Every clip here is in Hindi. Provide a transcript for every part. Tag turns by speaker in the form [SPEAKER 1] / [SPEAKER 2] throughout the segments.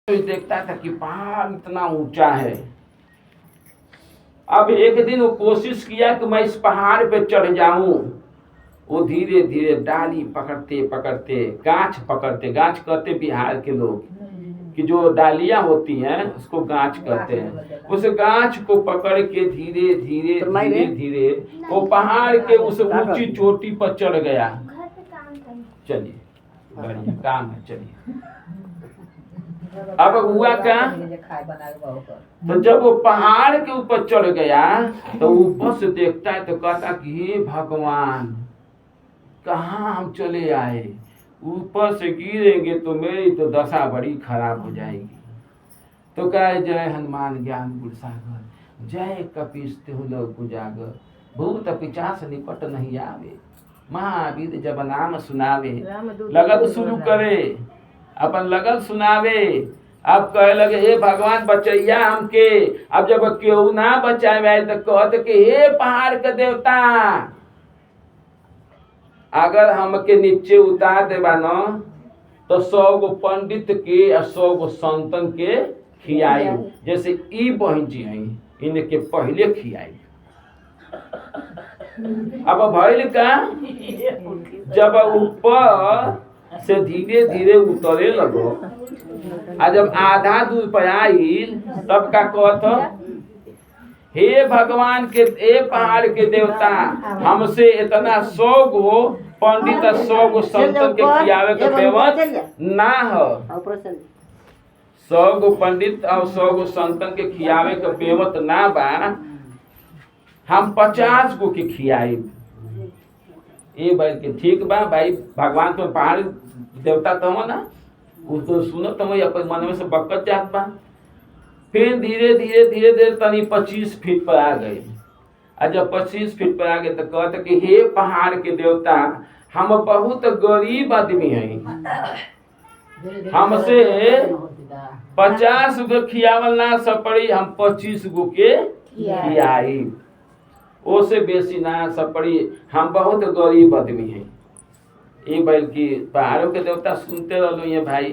[SPEAKER 1] तो देखता था कि पहाड़ इतना ऊंचा है। अब एक दिन वो कोशिश किया कि मैं इस पहाड़ पे चढ़ जाऊं। वो धीरे धीरे डाली पकड़ते पकड़ते गाछ पकड़ते, गाछ कहते बिहार के लोग कि जो डालियां होती हैं उसको गाछ कहते हैं। उस गाछ को पकड़ के धीरे धीरे धीरे धीरे वो पहाड़ के उस ऊंची चोटी पर चढ़ गया। चलिए बढ़िया काम है, चलिए। अब हुआ क्या, तो जब वो पहाड़ के ऊपर चढ़ गया तो ऊपर से देखता है तो कहता कि हे भगवान, कहाँ हम चले आए, ऊपर से गिरेंगे तो मेरी तो दशा बड़ी खराब हो जाएगी। तो कहे जय हनुमान ज्ञान गुण सागर, जय कपीस तिहु लोक उजागर, भूत पिशाच निकट नहीं आवे, महावीर जब नाम सुनावे। लगन शुरू करे, अपन लगन सुनावे। अब कहे लगे हे भगवान बचैया हमके। अब जब केहू ना बचाए तो कहते कि हे पहाड़ के देवता, अगर हमके नीचे उतार देबा न तो 100 गो पंडित के और 100 गो संतन के खियाई। जैसे ई बहन जी हैं, इनके पहले खियाई। अब भइल का, जब ऊपर से धीरे धीरे उतरे लगो, आ जब आधा दूर पर आइल तब का कहत, हे भगवान के, ए पहाड़ के देवता, हमसे इतना 100 गो पंडित 100 गो संतन के खियावे के बेवत ना हो। 100 गो पंडित और 100 गो संतन के खियावे के बेवत ना बा, हम 50 गो के खियाई। ये भाई के ठीक बा भाई, भगवान तो पहाड़ देवता तो हो ना, उसको सुनो तो मैं अपन मन में से बकत जात बा। फिर धीरे धीरे धीरे धीरे तनी 25 फीट पर आ गए। और जब 25 फीट पर आ गए तो कहते कि हे पहाड़ के देवता, हम बहुत गरीब आदमी हैं, हमसे 50 गो खियावल ना सपड़ी, हम 25 गो के खियाई। ओसे बेसी ना सपड़ी, हम बहुत गरीब आदमी हैं। ये बैल की पहाड़ों के देवता सुनते रहो ये भाई।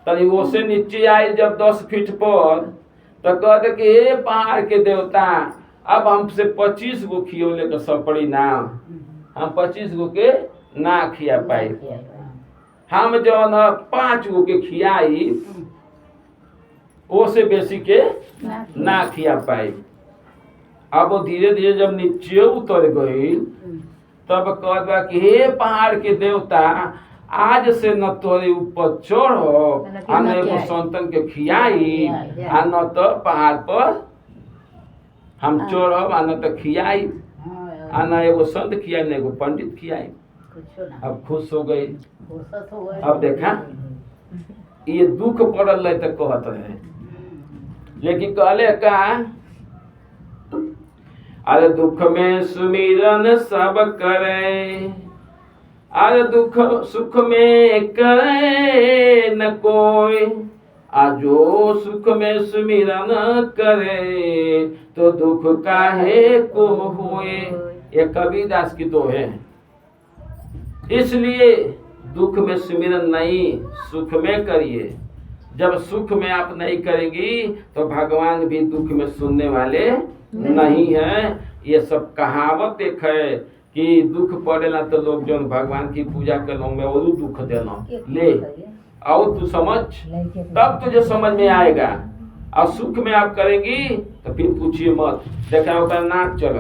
[SPEAKER 1] तनी ओसे नीचे आए जब 10 फीट पर तो कहते कि हे पहाड़ के देवता, अब हमसे 25 गो खियोले के सपड़ी ना, हम 25 गो के ना खिया पाए, हम जो न 5 गो के खियाई, ओसे बेसी के ना खिया पाए। अब धीरे धीरे जब नीचे उतर गई तब कहत बा कि हे पहाड़ के देवता, आज से न तोरे ऊपर चढ़ो, आ न एगो संतन के खियाई, आ न तो पहाड़ पर हम चढ़ब, आ न तो खियाई, आ न एगो संत खियाई न एगो पंडित खियाई। अब खुश हो गई। अब देखा ये दुख पड़ल रहे तो कहत रहे, लेकिन कहले का, अरे दुख में सुमिरन सब करे, अरे दुख सुख में करे न कोई, आजो सुख में सुमिरन करे तो दुख काहे को होए। ये कबीरदास की तो है। इसलिए दुख में सुमिरन नहीं, सुख में करिए। जब सुख में आप नहीं करेंगी तो भगवान भी दुख में सुनने वाले नहीं है। ये सब कहावत एक है कि दुख पड़ेला तो लोग जो भगवान की पूजा कर में वो दुख देना ले और तू समझ, तब तुझे समझ में आएगा। और सुख में आप करेंगी तो फिर पूछिए मत, देखा होगा नाक चल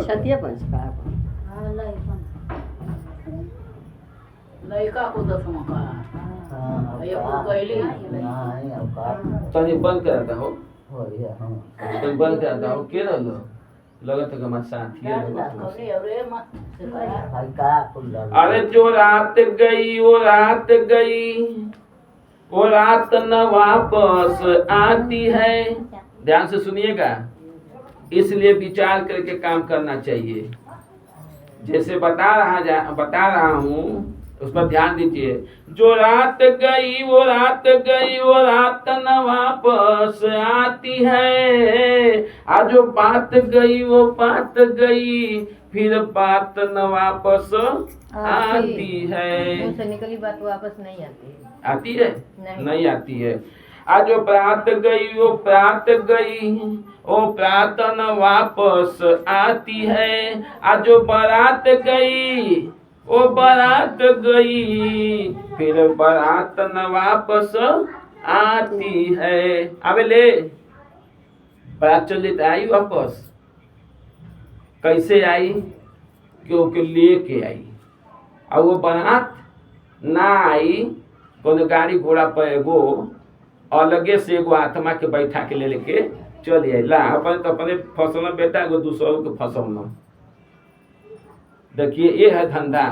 [SPEAKER 1] तनी बंद कराता हो, बंद कराता हो के रहो लगत है हमारे साथ ही। अरे जो रात गई वो रात गई, वो रात न वापस आती है। ध्यान से सुनिएगा, इसलिए विचार करके काम करना चाहिए। जैसे बता रहा हूँ उस पर ध्यान दीजिए। जो रात गई वो रात गई, वो रात न वापस आती है, आज जो बात गई वो बात गई, फिर बात न वापस आती है।
[SPEAKER 2] मुंह से निकली बात वापस नहीं आती है।
[SPEAKER 1] आती है? नहीं आती है। आज वो प्रात गई, वो प्रात गई, वो प्रात न वापस आती है। आज वो बारात गई, वो बारात गई, फिर बारात न वापस आती है। अबे ले बारात चल लेते आई वापस। कैसे आई? क्योंकि लेके आई। और वो बारात ना आई, कोनो गाड़ी घोड़ा पर एगो अलगे से एगो आत्मा के बैठा के ले लेके चल आई। ला अपन तो अपने फसना बेटा, एगो दूसरों के फसौना। देखिए ये है धंधा,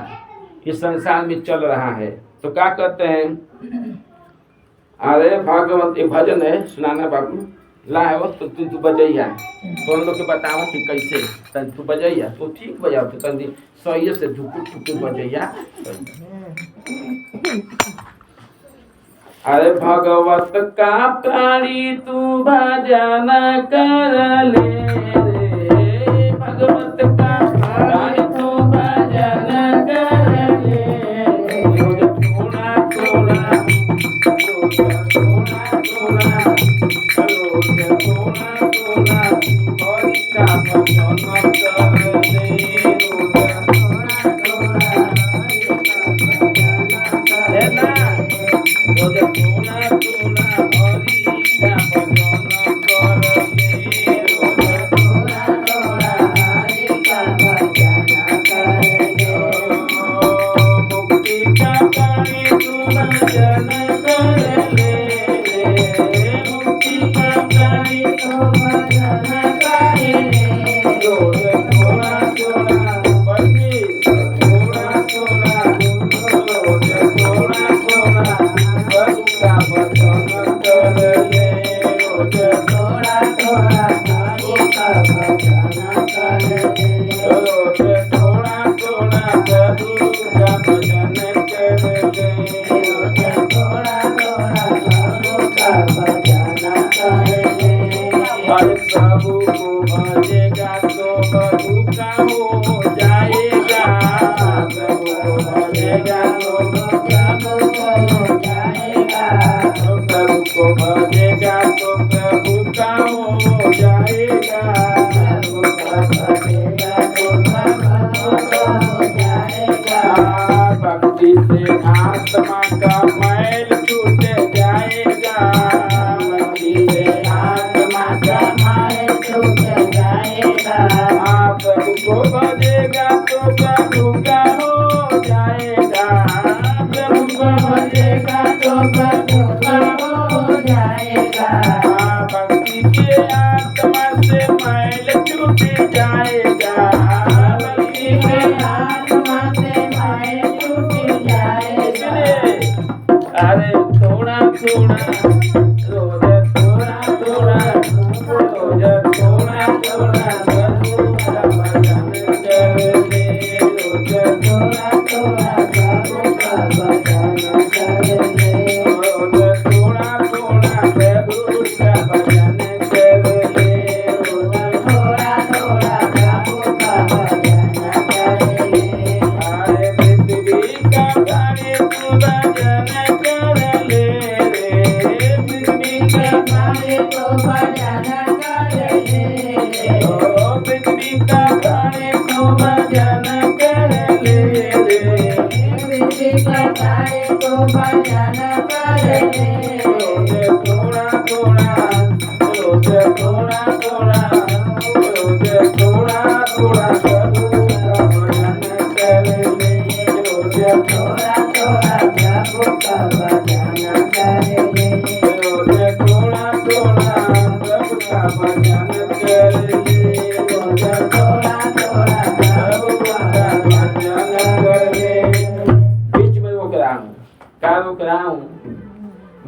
[SPEAKER 1] इस संसार में चल रहा है। तो क्या कहते हैं, अरे भागवत एक भजन है, सुनाना बाबू। ला है वो तो तू बजैया, तो हम लोग के बताओ कि कैसे तन तू बजैया। तो ठीक बजाओ, तो तन सही से झुकुर झुकुर बजैया। अरे भगवत का प्राणी तू भजन कर ले रे, भगवत का प्राणी तू भजन कर ले रे। थोड़ा थोड़ा थोड़ा थोड़ा हरि का भजन कर ले।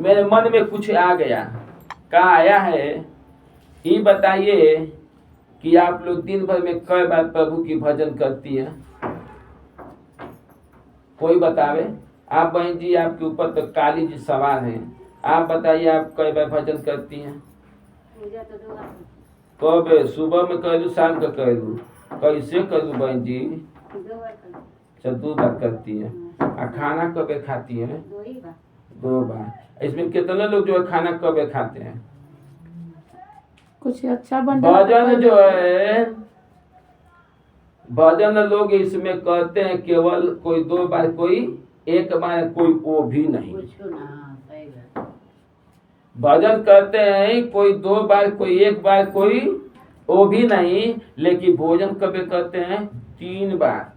[SPEAKER 1] मेरे मन में कुछ आ गया। कहा आया है, ये बताइए कि आप लोग दिन भर में कई बार प्रभु की भजन करती हैं? कोई बतावे। आप बहन जी, आपके ऊपर तो काली जी सवार हैं, आप बताइए आप कई बार भजन करती हैं? कब? सुबह में कर लू, शाम का कर लू, कैसे कर लू बहन जी? 2 बार करती है। खाना कब खाती है? 2 बार। इसमें कितने लोग जो है खाना कब खाते हैं?
[SPEAKER 2] कुछ अच्छा बन जाए
[SPEAKER 1] भजन जो है, भजन लोग इसमें कहते हैं केवल कोई 2 बार, कोई 1 बार, कोई वो भी नहीं। भजन कहते हैं कोई 2 बार, कोई 1 बार, कोई वो भी नहीं। लेकिन भोजन कभी कहते हैं 3 बार।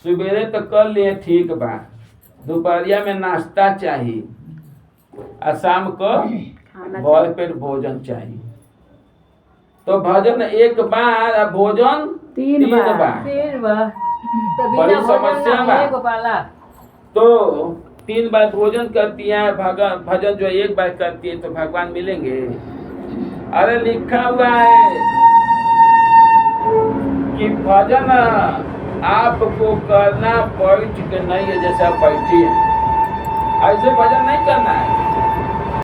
[SPEAKER 1] सवेरे तो कर लिए ठीक बा, दोपहरिया में नाश्ता चाहिए और शाम को भर पेट भोजन चाहिए। तो भजन 1 बार और भोजन 3 बार। बड़ी समस्या बा। तो 3 बार भोजन करती है, भजन जो 1 बार करती है, तो भगवान मिलेंगे? अरे लिखा हुआ है कि भजन आपको करना बैठ के नहीं है, जैसे आप बैठी है ऐसे भजन नहीं करना है।